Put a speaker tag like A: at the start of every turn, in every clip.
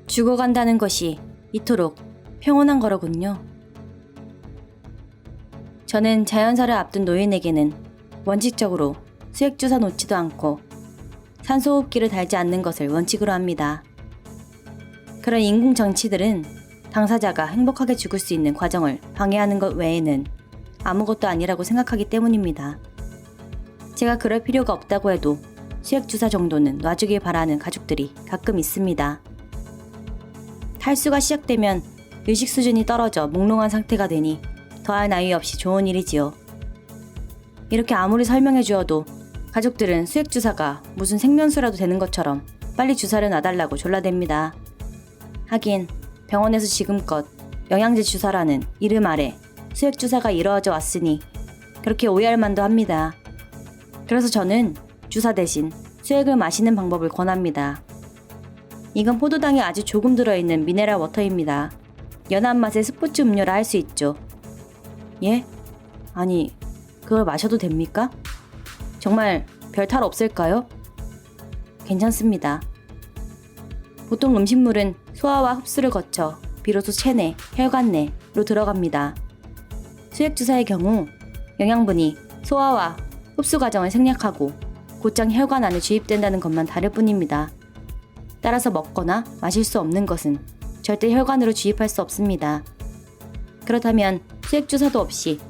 A: 죽어간다는 것이 이토록 평온한 거로군요. 저는 자연사를 앞둔 노인에게는 원칙적으로 수액주사 놓지도 않고 산소호흡기를 달지 않는 것을 원칙으로 합니다. 그런 인공장치들은 당사자가 행복하게 죽을 수 있는 과정을 방해하는 것 외에는 아무것도 아니라고 생각하기 때문입니다. 제가 그럴 필요가 없다고 해도 수액주사 정도는 놔주길 바라는 가족들이 가끔 있습니다. 탈수가 시작되면 의식 수준이 떨어져 몽롱한 상태가 되니 더할 나위 없이 좋은 일이지요. 이렇게 아무리 설명해 주어도 가족들은 수액주사가 무슨 생면수라도 되는 것처럼 빨리 주사를 놔달라고 졸라댑니다. 하긴 병원에서 지금껏 영양제 주사라는 이름 아래 수액주사가 이루어져 왔으니 그렇게 오해할 만도 합니다. 그래서 저는 주사 대신 수액을 마시는 방법을 권합니다. 이건 포도당이 아주 조금 들어있는 미네랄 워터입니다. 연한 맛의 스포츠 음료라 할 수 있죠. 예? 아니, 그걸 마셔도 됩니까? 정말 별 탈 없을까요? 괜찮습니다. 보통 음식물은 소화와 흡수를 거쳐 비로소 체내, 혈관 내로 들어갑니다. 수액주사의 경우 영양분이 소화와 흡수 과정을 생략하고 곧장 혈관 안에 주입된다는 것만 다를 뿐입니다. 따라서 먹거나 마실 수 없는 것은 절대 혈관으로 주입할 수 없습니다. 그렇다면 수액주사도 없이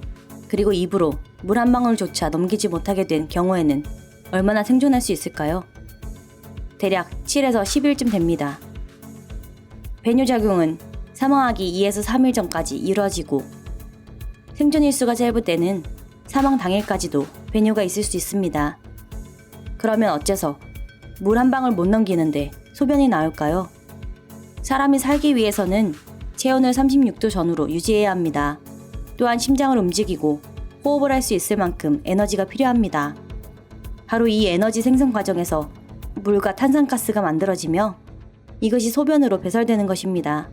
A: 그리고 입으로 물 한 방울조차 넘기지 못하게 된 경우에는 얼마나 생존할 수 있을까요? 대략 7에서 10일쯤 됩니다. 배뇨작용은 사망하기 2에서 3일 전까지 이루어지고 생존일수가 짧을 때는 사망 당일까지도 배뇨가 있을 수 있습니다. 그러면 어째서 물 한 방울 못 넘기는데 소변이 나올까요? 사람이 살기 위해서는 체온을 36도 전후로 유지해야 합니다. 또한 심장을 움직이고 호흡을 할 수 있을 만큼 에너지가 필요합니다. 바로 이 에너지 생성 과정에서 물과 탄산가스가 만들어지며 이것이 소변으로 배설되는 것입니다.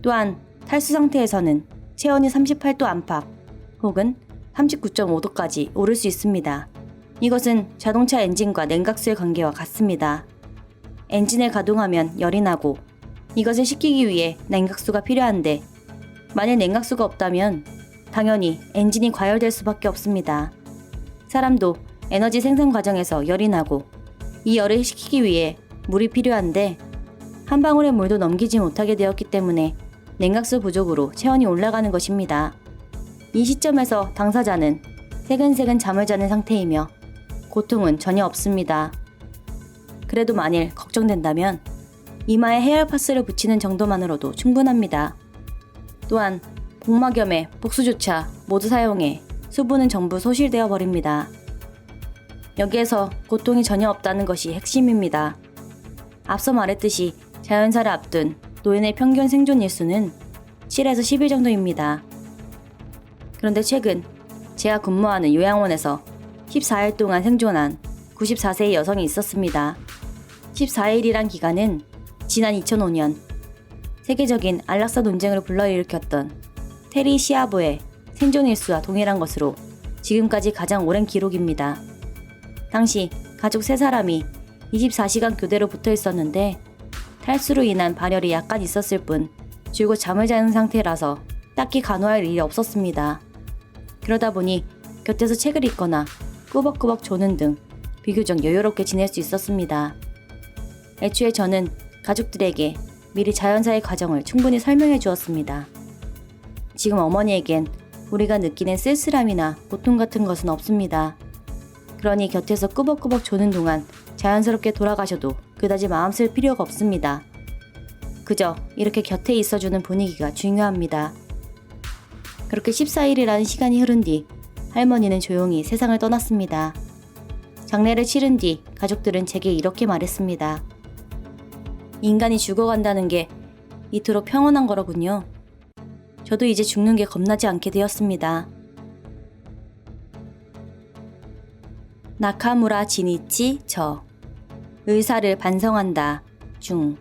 A: 또한 탈수 상태에서는 체온이 38도 안팎 혹은 39.5도까지 오를 수 있습니다. 이것은 자동차 엔진과 냉각수의 관계와 같습니다. 엔진을 가동하면 열이 나고 이것을 식히기 위해 냉각수가 필요한데 만일 냉각수가 없다면 당연히 엔진이 과열될 수밖에 없습니다. 사람도 에너지 생산 과정에서 열이 나고 이 열을 식히기 위해 물이 필요한데 한 방울의 물도 넘기지 못하게 되었기 때문에 냉각수 부족으로 체온이 올라가는 것입니다. 이 시점에서 당사자는 새근새근 잠을 자는 상태이며 고통은 전혀 없습니다. 그래도 만일 걱정된다면 이마에 헤어파스를 붙이는 정도만으로도 충분합니다. 또한 복막염에 복수조차 모두 사용해 수분은 전부 소실되어 버립니다. 여기에서 고통이 전혀 없다는 것이 핵심입니다. 앞서 말했듯이 자연사를 앞둔 노인의 평균 생존 일수는 7에서 10일 정도입니다. 그런데 최근 제가 근무하는 요양원에서 14일 동안 생존한 94세의 여성이 있었습니다. 14일이란 기간은 지난 2005년 세계적인 안락사 논쟁을 불러일으켰던 테리 시아보의 생존 일수와 동일한 것으로 지금까지 가장 오랜 기록입니다. 당시 가족 3사람이 24시간 교대로 붙어 있었는데 탈수로 인한 발열이 약간 있었을 뿐 줄곧 잠을 자는 상태라서 딱히 간호할 일이 없었습니다. 그러다 보니 곁에서 책을 읽거나 꾸벅꾸벅 조는 등 비교적 여유롭게 지낼 수 있었습니다. 애초에 저는 가족들에게 미리 자연사의 과정을 충분히 설명해 주었습니다. 지금 어머니에겐 우리가 느끼는 쓸쓸함이나 고통 같은 것은 없습니다. 그러니 곁에서 꾸벅꾸벅 조는 동안 자연스럽게 돌아가셔도 그다지 마음 쓸 필요가 없습니다. 그저 이렇게 곁에 있어주는 분위기가 중요합니다. 그렇게 14일이라는 시간이 흐른 뒤 할머니는 조용히 세상을 떠났습니다. 장례를 치른 뒤 가족들은 제게 이렇게 말했습니다. 인간이 죽어간다는 게 이토록 평온한 거로군요. 저도 이제 죽는 게 겁나지 않게 되었습니다. 나카무라 지니치 저 의사를 반성한다 중